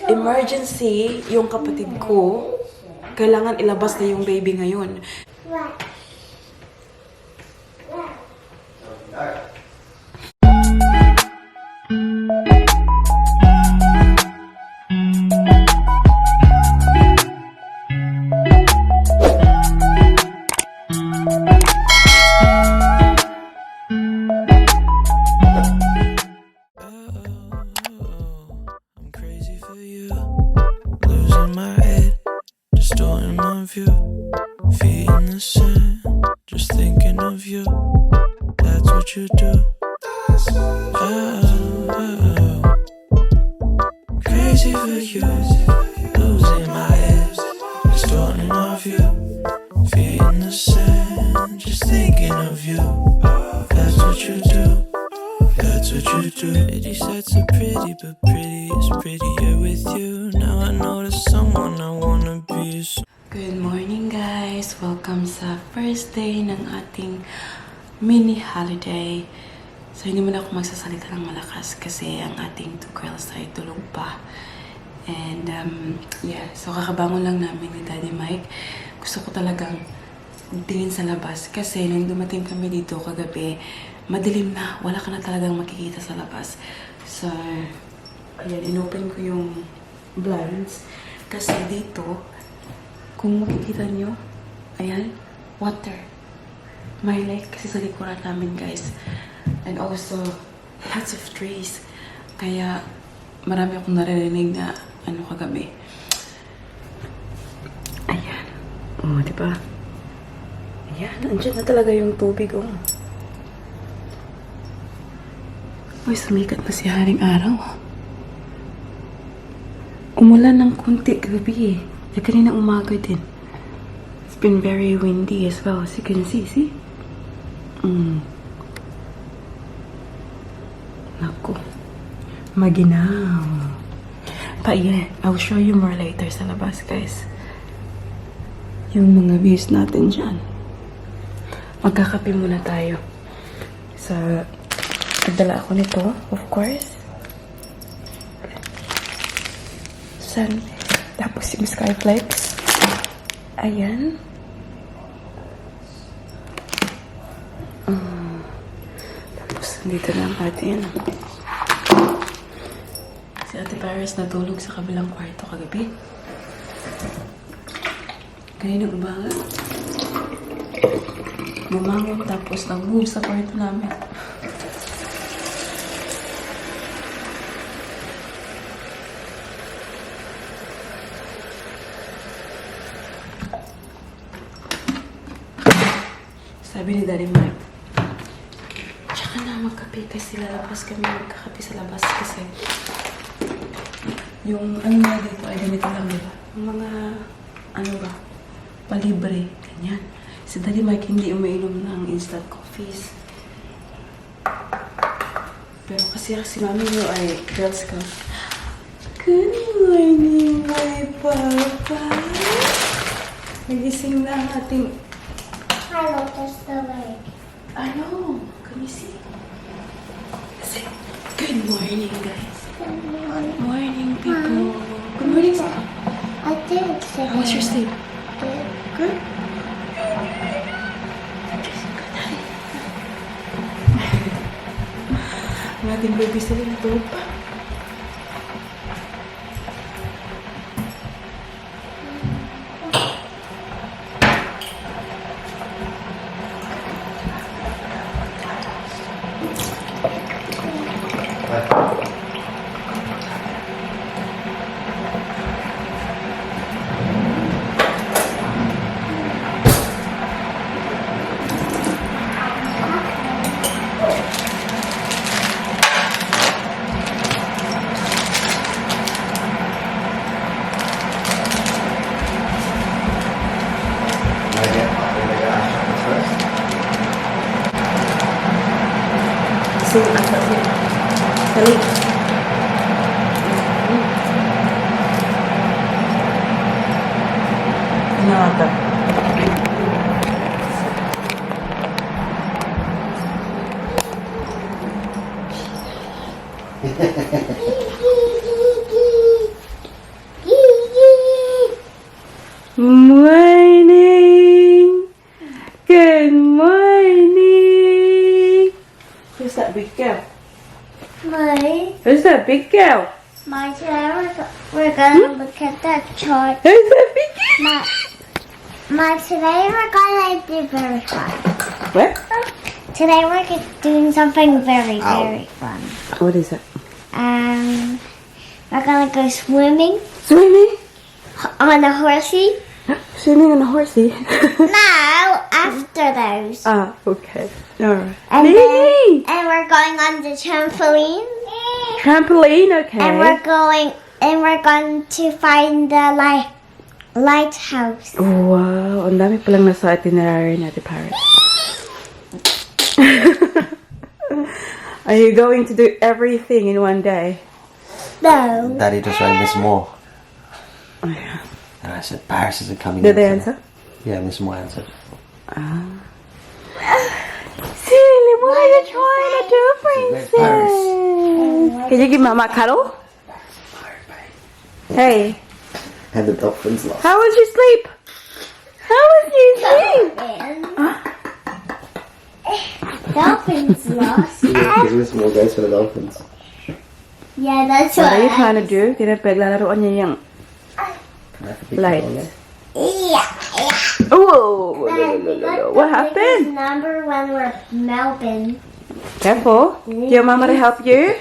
emergency yung kapatid ko. Kailangan ilabas na yung baby ngayon. I'm crazy for you, losing my head, distorting my view, feet in the sand, just thinking of you. That's what you do. Oh, crazy for you, losing my head, distorting my view, feet in the sand, just thinking of you. That's what you do. That's what you do. Pretty sights are pretty, but pretty is prettier with you. Now I know there's someone I wanna be. Good morning guys! Welcome sa first day ng ating mini holiday. So hindi muna ako magsasalita ng malakas kasi ang ating two girls ay tulog pa. And yeah, so kakabangon lang namin ni Daddy Mike. Gusto ko talagang tingin sa labas kasi nung dumating kami dito kagabi, madilim na. Wala ka na talagang makikita sa labas. So, ayan, inopen ko yung blinds. Kasi dito, kung makikita nyo, ayan, water. May lake kasi sa likuran namin, guys. And also, lots of trees. Kaya, marami akong naririnig na, kagabi. Ayan. Oh, diba? Ayan, andyan na talaga yung tubig, oh. Uy, sumikat na si Haring Araw. Umulan ng kunti gabi eh. Eh, kanina umaga din. It's been very windy as well. As you can see? Naku. Maginaw. But yeah, I'll show you more later sa labas, guys. Yung mga views natin dyan. Magkakape muna tayo. Nagdala ako nito, of course. Sun. Tapos yung Skyflex. Ayan. Tapos dito na ang atin. Si Ate Paris natulog sa kabilang kwarto kagabi. Kanina umaga. Bumangon tapos nag-move sa kwarto namin. Sabi ni Daddy Mike, tsaka na magkape kasi lalabas kami magkakape sa labas kasi yung nga dito ay ganito lang, diba? Yung mga, palibre, ganyan. Si Daddy Mike hindi umiinom ng instant coffees. Pero kasi si Mami nyo ay Girl Scout. Good morning, my papa! Nagising na ang ating Hello, that's the leg. Can you see? Say, good morning, guys. Good morning. Morning, people. Good morning, sir. I did say How was your sleep? good. Good? Ang ating baby sila natulog pa. Dali. Ano ata? Morning! Good morning! Who's that big girl? Who's that big girl? Today we're gonna look at the chart. Who's that big girl? Today we're gonna do very fun. What? Today we're doing something very fun. What is it? We're gonna go swimming Swimming? on a horsey. Swimming on a horsey. No, after those. Okay. Alright. And we're going on the trampoline. Trampoline, okay. And we're going to find the lighthouse. Wow, ang dami palang nasa itinerary natin, Paris. Are you going to do everything in one day? No. Daddy just rang Miss Moore. Oh, yeah. And I said, Paris isn't coming Did in they today." answer? Yeah, Miss Moore answered. Silly, what are you trying to do, Paris. princess? Can you give Mama a cuddle? Hey, And the dolphins lost. how was your sleep? How was your sleep? Dolphins lost. Because Miss Moore goes for the dolphins. Yeah, that's What are you trying to do? Pinaglaruan niya yung Can I have a big light. cuddle? Yeah. Oh, what Biggest happened? number when we're Melbourne. Careful. Do you want Mama to help you?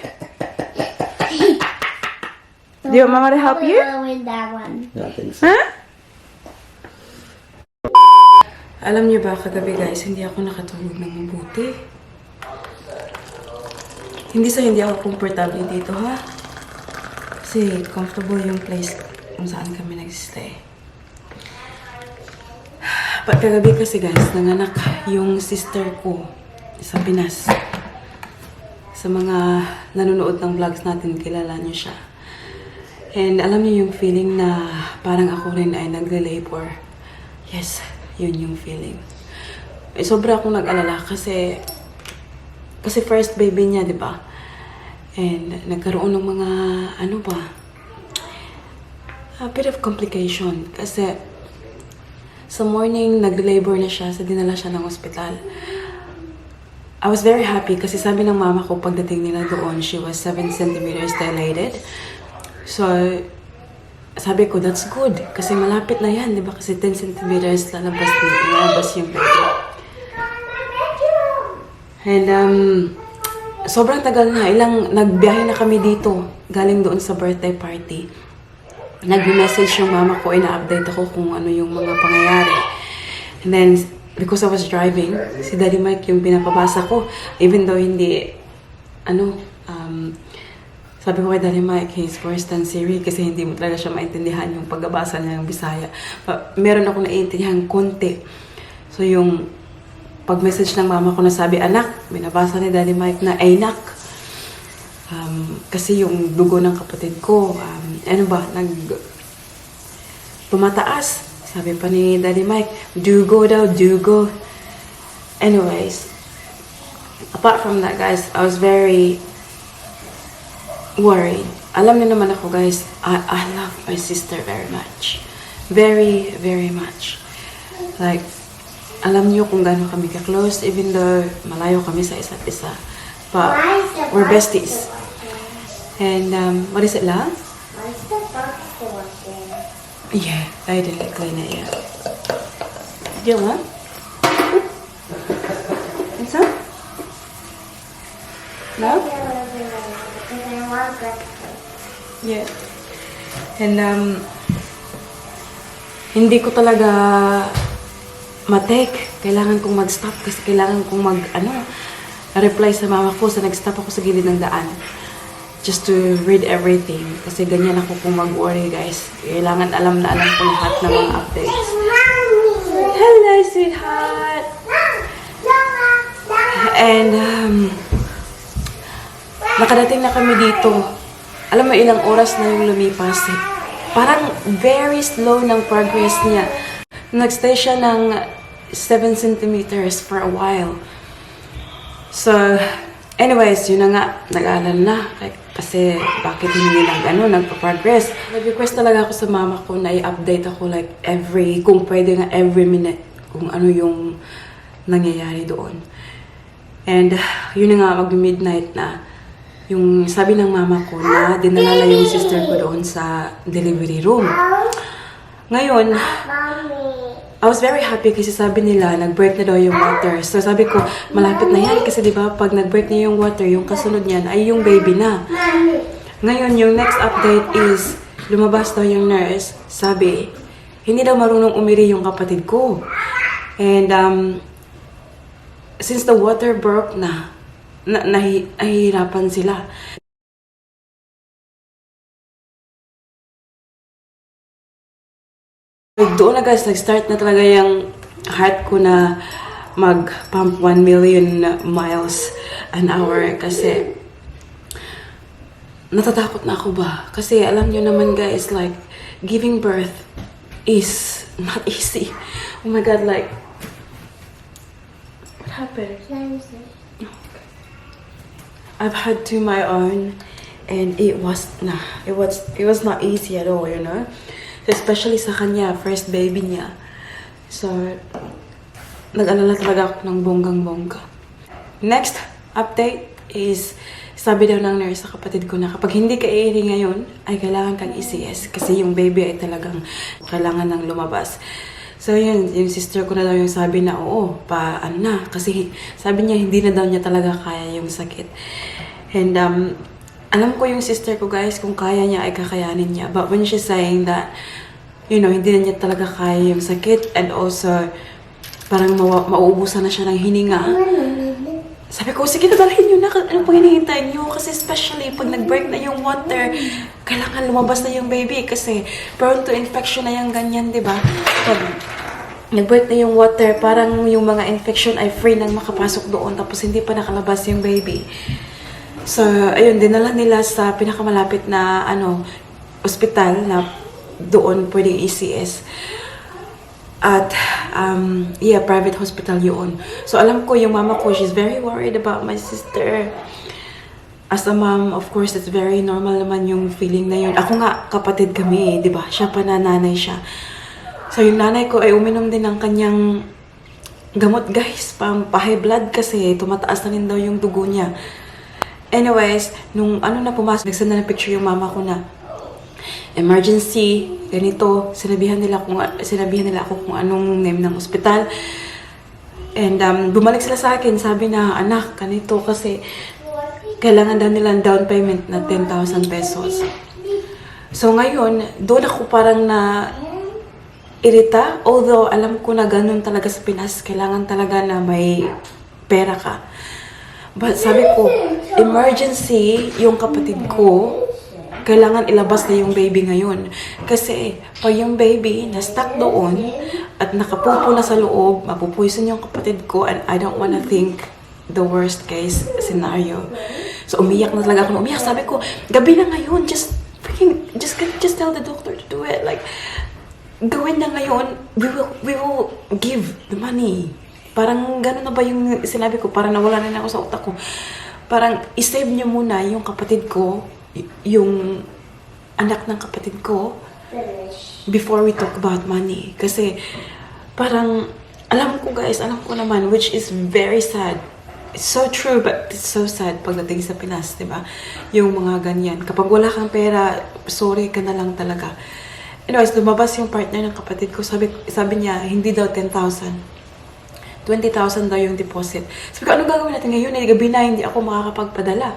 Do you want Mama to help you? We'll win that one. Yeah, I think so. Huh? Alam niyo ba, kagabi guys, hindi ako nakatulog ng mabuti. Hindi ako komportable dito, ha? Kasi comfortable yung place kung saan kami nag-stay. Pag kagabi kasi guys, nanganak yung sister ko sa Pinas. Sa mga nanonood ng vlogs natin, kilala niyo siya. And alam niyo yung feeling na parang ako rin ay nagle-labor. Yes, yun yung feeling. Sobra akong nag-alala kasi first baby niya, di ba? And nagkaroon ng mga, a bit of complication. Kasi sa morning, nag-labor na siya, dinala siya ng ospital. I was very happy kasi sabi ng mama ko pagdating nila doon, she was 7 centimeters dilated. So, sabi ko, that's good. Kasi malapit na yan, di ba? Kasi 10 centimeters lalabas yung baby. And, sobrang tagal na. Nagbiyahe na kami dito. Galing doon sa birthday party. Nag-message yung mama ko, ina-update ako kung ano yung mga pangyayari. And then, because I was driving, si Daddy Mike yung pinapabasa ko. Even though hindi, sabi ko kay Daddy Mike, he's worse than Siri kasi hindi mo talaga siya maintindihan yung pagbabasa niya ng Bisaya. Meron ako naiintindihan konti. So yung pag-message ng mama ko na sabi, anak, binabasa ni Daddy Mike na aynak. Kasi yung dugo ng kapatid ko, tumataas. Sabi pa ni Daddy Mike, dugo daw, dugo. Anyways, apart from that guys, I was very worried. Alam niyo naman ako guys, I love my sister very much. Very, very much. Like, alam niyo kung gaano kami ka-close even though malayo kami sa isa't isa. But we're besties. And, what is it, love? Why is the box working? Yeah, I didn't clean it yet. Do you want? And some? No? Because I want breakfast. Yeah. And, hindi ko talaga ma-take. Kailangan kong mag-stop kasi kailangan kong reply sa mama ko. So, nag-stop ako sa gilid ng daan. Just to read everything. Kasi ganyan ako kung mag-worry, guys. Kailangan alam na alam ko lahat ng mga updates. Hello, sweetheart! And, nakadating na kami dito. Alam mo, ilang oras na yung lumipas. Parang very slow ng progress niya. Nagstay siya ng 7 centimeters for a while. So, Anyways, yun na nga, nag-aalala na. Kasi bakit hindi nagpa-progress. Nag-request talaga ako sa mama ko na i-update ako like kung pwede nga every minute kung ano yung nangyayari doon. And yun na nga, mag-midnight na. Yung sabi ng mama ko na dinala na yung sister ko doon sa delivery room. Ngayon, I was very happy kasi sabi nila, nag-break na daw yung water. So sabi ko, malapit na yan kasi diba, pag nag-break na yung water, yung kasunod niyan ay yung baby na. Ngayon, yung next update is, lumabas daw yung nurse, sabi, hindi daw marunong umiri yung kapatid ko. And since the water broke nahihirapan sila. Doon na guys, nag-start na talaga yung heart ko na mag-pump 1 million miles an hour kasi natatakot na ako ba? Kasi alam nyo naman guys, like, giving birth is not easy. Oh my God, like, what happened? I've had two my own and it was not easy at all, you know? Especially sa kanya, first baby niya. So, nag-alala talaga ako ng bonggang-bongga. Next update is, sabi daw ng nurse sa kapatid ko na kapag hindi ka iiri ngayon, ay kailangan kang ECS kasi yung baby ay talagang kailangan ng lumabas. So, yun, yung sister ko na daw yung sabi na, oo, kasi sabi niya hindi na daw niya talaga kaya yung sakit. And, alam ko yung sister ko guys, kung kaya niya ay kakayanin niya. But when she's saying that, you know, hindi na niya talaga kaya yung sakit and also parang mauubusan na siya ng hininga. Sabi ko, sige na dalhin nyo na. Ano pang hinihintay nyo? Kasi especially pag nag-break na yung water, kailangan lumabas na yung baby kasi prone to infection na yung ganyan, di ba? Pag nag-break na yung water, parang yung mga infection ay free nang makapasok doon tapos hindi pa nakalabas yung baby. So, ayun, dinala nila sa pinakamalapit na, ospital na doon pwedeng ECS. At, private hospital yun. So, alam ko, yung mama ko, she's very worried about my sister. As a mom, of course, it's very normal naman yung feeling na yun. Ako nga, kapatid kami, di ba? Siya pa na nanay siya. So, yung nanay ko ay uminom din ng kanyang gamot, guys. Pa-high blood kasi tumataas na rin daw yung dugo niya. Anyways, nung na pumasok, nagsend na picture yung mama ko na emergency, ganito, sinabihan nila ako kung anong name ng ospital. And bumalik sila sa akin, sabi na, anak, ganito kasi kailangan daw nilang down payment na 10,000 pesos. So ngayon, doon ako parang na irita, although alam ko na ganun talaga sa Pinas, kailangan talaga na may pera ka. But sabi ko, emergency, yung kapatid ko, kailangan ilabas na yung baby ngayon. Kasi, pag yung baby na-stuck doon at nakapupo na sa loob, mapupoison yung kapatid ko and I don't wanna think the worst case scenario. So, umiyak na talaga ako. Umiyak, sabi ko, gabi na ngayon, just tell the doctor to do it. Like, gawin na ngayon, we will give the money. Parang gano'n na ba yung sinabi ko? Parang nawala na ako sa utak ko. Parang isave niyo muna yung kapatid ko, yung anak ng kapatid ko, before we talk about money. Kasi parang, alam ko naman, which is very sad. It's so true, but it's so sad pagdating sa Pinas, di ba? Yung mga ganyan. Kapag wala kang pera, sorry ka na lang talaga. Anyways, lumabas yung partner ng kapatid ko. Sabi niya, hindi daw 10,000. 20,000 daw yung deposit. Sabi ko, anong gagawin natin ngayon? Gabi na, hindi ako makakapagpadala.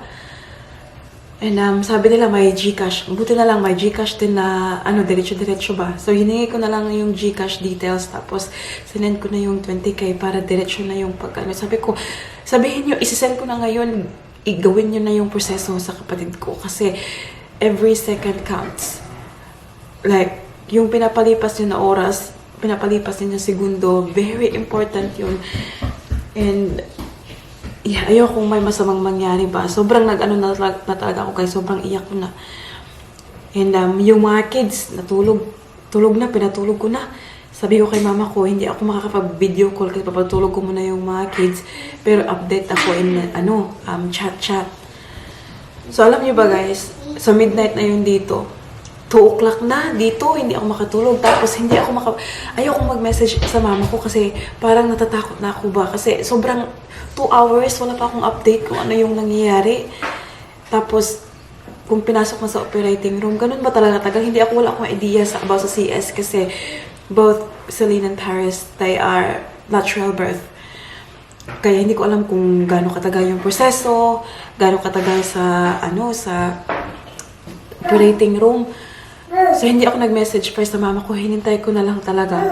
And sabi nila may GCash. Buti na lang may GCash din na, diretso-diretso ba? So, hiningi ko na lang yung GCash details. Tapos, sinend ko na yung 20K para diretso na yung Sabi ko, sabihin nyo, isisend ko na ngayon, igawin nyo na yung proseso sa kapatid ko. Kasi, every second counts. Like, yung pinapalipas nyo na oras, pinapalipas niya segundo, very important yun. And, ayokong may masamang mangyari ba. Sobrang na talaga ako guys, sobrang iyak ko na. And, yung mga kids, tulog na, pinatulog ko na. sabi ko kay mama ko, hindi ako makakapag-video call kasi papatulog ko muna yung mga kids. Pero update ako in, chat. So, alam niyo ba guys, sa midnight na yun dito, 2 o'clock na dito, hindi ako makatulog. Tapos, ayoko mag-message sa mama ko kasi parang natatakot na ako ba. Kasi sobrang 2 hours, wala pa akong update kung ano yung nangyayari. Tapos, kung pinasok mo sa operating room, ganun ba talaga tagal? Wala akong idea about sa CS kasi both Celine and Paris, they are natural birth. Kaya hindi ko alam kung gaano katagal yung proseso, gaano katagal sa operating room. So, hindi ako nag-message first sa mama ko. Hinintay ko na lang talaga.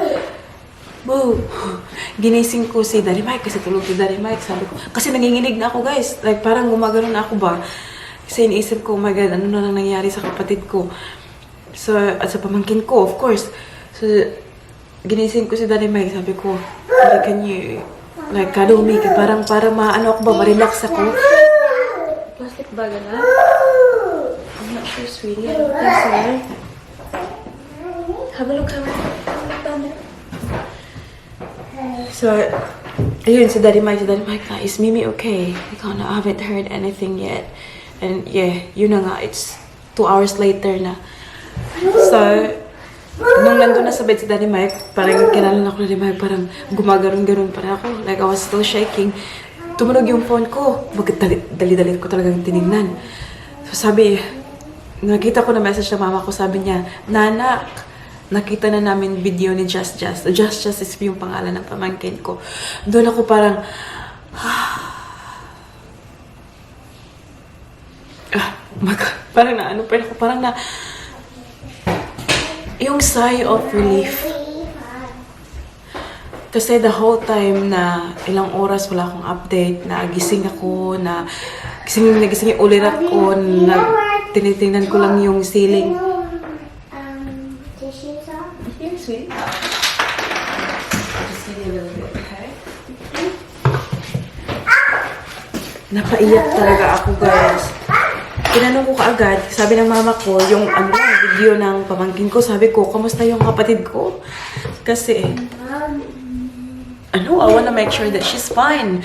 Wow! Ginising ko si Daddy Mike kasi tulog si Daddy Mike. Sabi ko, kasi nanginginig na ako guys. Like, parang gumagano na ako ba? Kasi iniisip ko, oh my God, ano na lang nangyari sa kapatid ko? So, at sa pamangkin ko, of course. So, ginising ko si Daddy Mike. Sabi ko, can you, like, cuddle me? Parang maano ako ba, ma-relax ako. Plastic bag na? I'm not sure, sweetie. I don't think so. Have a look. So, ayun, si Daddy Mike na, is Mimi okay? I haven't heard anything yet. And yeah, yun na nga, it's 2 hours later na. So, nung nandun na sa bed si Daddy Mike, parang kinalan ako ni Daddy Mike, parang gumagaron-garon pa rin ako. Like, I was still shaking. Tumunog yung phone ko. Bakit dali-dali ko talagang tinignan. So, sabi, nakita ko na message na mama ko, sabi niya, Nanak, nakita na namin video ni Just Just. Just Just is yung pangalan ng pamangkin ko. Doon ako parang, parang yung sigh of relief. Kasi the whole time na ilang oras wala akong update, na gising ako, nagising yung ulit ako, na tinitingnan ko lang yung ceiling. Tissues off? Here, sweet. Just give you a little bit, okay? Napaiyak talaga ako, guys. Tinanong ko kaagad, sabi ng mama ko, yung video ng pamangkin ko, sabi ko, kamusta yung kapatid ko? Kasi, I wanna make sure that she's fine.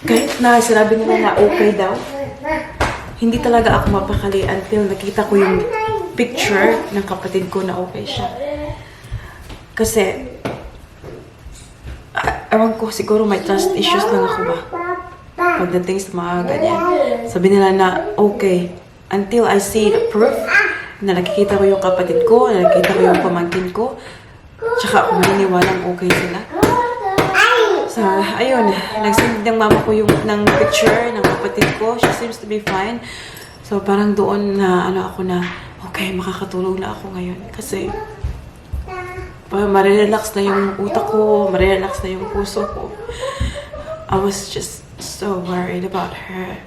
Kahit na sinabi nila na okay daw, hindi talaga ako mapakali until nakita ko yung picture ng kapatid ko na okay siya. Kasi, ewan ko, siguro may trust issues lang ako ba? Pagdating sa mga ganyan. Sabi nila na okay. Until I see the proof na nakikita ko yung kapatid ko, na nakikita ko yung pamangkin ko, tsaka ako maniniwalang okay sila. So, ayun. Nagsend ng mama ko yung picture ng kapatid ko. She seems to be fine. So, parang doon na ako na, okay, makakatulog na ako ngayon. Kasi, marirelax na yung utak ko, marirelax na yung puso ko. I was just so worried about her.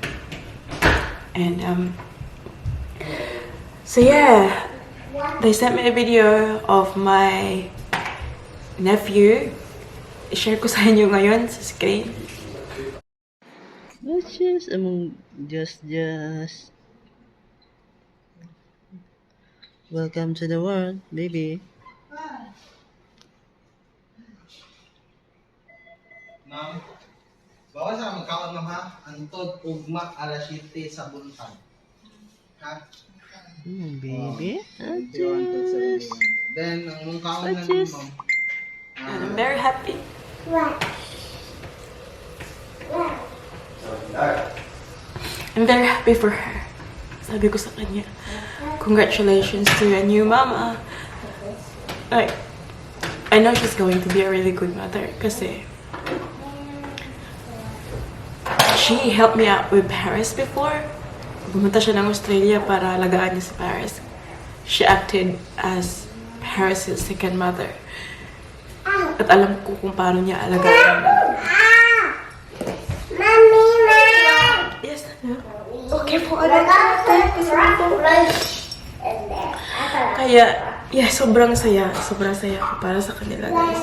And, so yeah, they sent me a video of my nephew. I-share ko sa inyo ngayon sa screen. Let's just welcome to the world, baby. Ma'am, bawa sa magkaon ma'am ha, antod ugma alas 7 sa buntag. Ha? Baby. Then ang mong kaon na ma'am. And I'm very happy. I'm very happy for her. Sabi ko sa kanya, congratulations to your new mama. Like, I know she's going to be a really good mother kasi she helped me out with Paris before. Pumunta siya ng Australia para alagaan niya si Paris. She acted as Paris' second mother. At alam ko kung paano niya alagaan. Mommy, Yes, ano? Okay po. Kaya, yeah, sobrang saya. Sobrang saya ako para sa kanila, guys.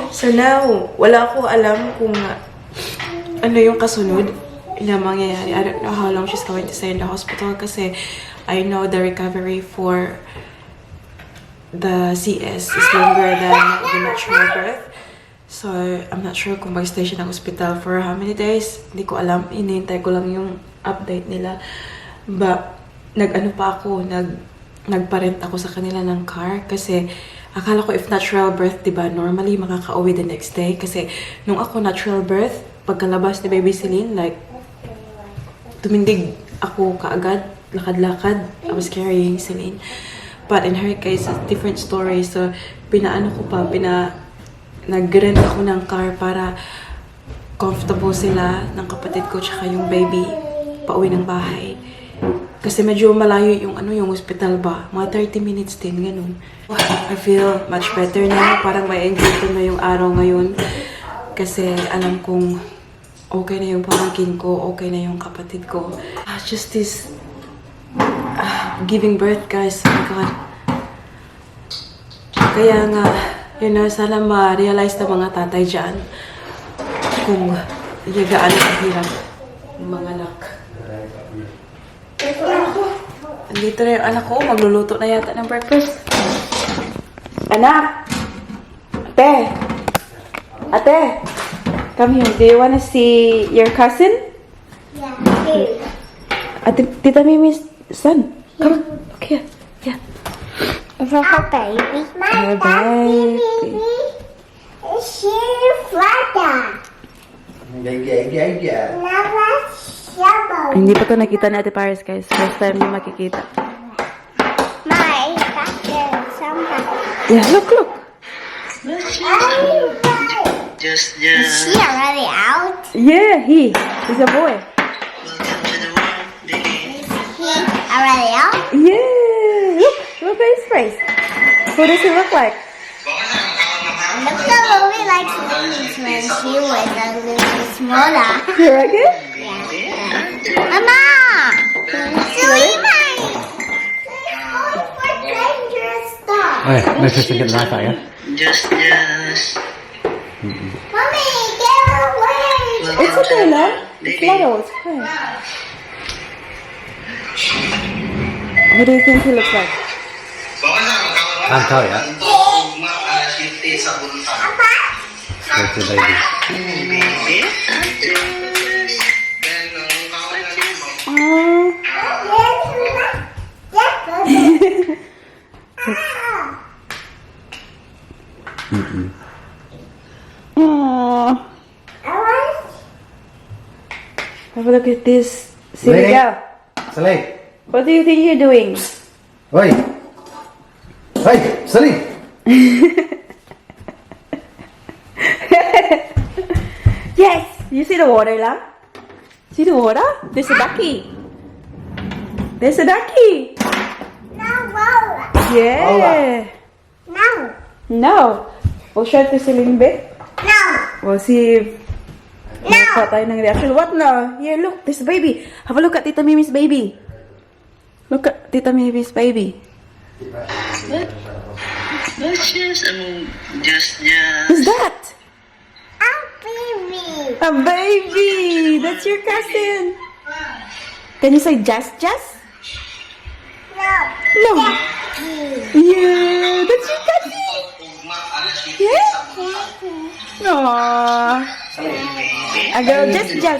So now, wala ako alam kung ano yung kasunod na mangyayari. I don't know how long she's going to stay in the hospital kasi I know the recovery for the CS is longer than the natural birth. So, I'm not sure kung mag-stay siya ng hospital for how many days. Hindi ko alam. Hinihintay ko lang yung update nila. But, nag-ano pa ako, nagparent ako sa kanila ng car. Kasi, akala ko if natural birth, diba, normally makaka-uwi the next day. Kasi, nung ako natural birth, pagkalabas ni Baby Celine, like, tumindig ako kaagad, lakad-lakad. I was carrying Celine. But in her case, it's a different story. So, pinaano ko pa, nag-rent ako ng car para comfortable sila ng kapatid ko tsaka yung baby pauwi ng bahay. Kasi medyo malayo yung yung hospital ba. Mga 30 minutes din, ganun. I feel much better now. Parang may enjoy ko na yung araw ngayon. Kasi alam kong okay na yung pamangkin ko, okay na yung kapatid ko. Just this giving birth, guys. Oh my God. Kaya nga, sana ma-realize ng mga tatay dyan kung gaano kahirap yung mga anak. Andito na yung anak ko. Magluluto na yata ng breakfast. Anak! Ate! Ate! Come here. Do you wanna see your cousin? Yeah. Ate, Tita Mimi's son. Come on. Okay. Yeah. Is that her baby? Her baby. Is she Flata? Yeah. Mama Shadow. Hindi pa to nakita ni Ate Paris, guys. First time niyo makikita. My cousin, somebody. Yeah, look. Just, Is she already out? Yeah, he's a boy. welcome to the world, baby. Is he already out? Yeah, look at his face. Who does he look like? Look the movie like Slinky when she was a little smaller. You reckon? Mama! Silly mine! For dangerous stuff. Oh yeah, no fish to get the knife out, yeah? Just, Mommy, get away! It's okay, love. It's little. It's fine. What do you think he looks like? Can't tell yet. It's the baby. Aww. Have a look at this silly Lady. girl. Celine! What do you think you're doing? Oi! Hey, Celine! Yes! You see the water, lah? See the water? There's a ducky. There's a ducky. No, Lola. Yeah. No. No. We'll show it to Celine bit. No. We'll see if makakuha tayo ng reaction. What no? Here, look. There's a baby. Have a look at Tita Mimi's baby. Look at Tita Mimi's baby. Let's just, Who's that? A baby. A baby! That's your cousin. Can you say just? No. No. Yeah, that's your cousin. Yeah? Aww. A girl, just. No.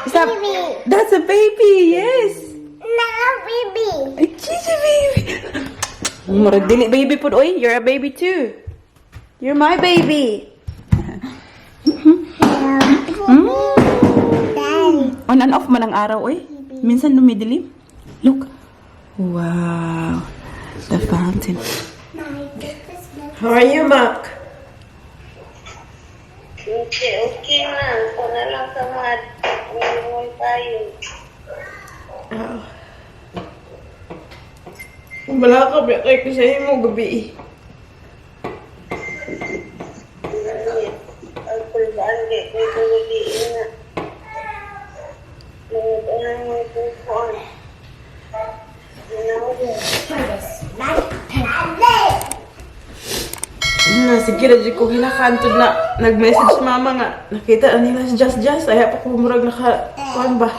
Is that, Baby. that's a baby, yes. No, baby. A Gigi baby. Murag dili baby po, oy. You're a baby too. You're my baby. Daddy. On and off man ang araw, oy. Minsan lumidilim. Look. Wow. The fountain. How are you, Mark? Okay lang. Kung na lang sa mga tayo. Wala ka ba kay kasi mo gabi. Ang kulbaan di ko tuloy na. Nangyayon mo ito po. Sige na ko hinakantod na nag-message mama nga. Nakita na nila si Just. Ay pa ko murag kuan ba.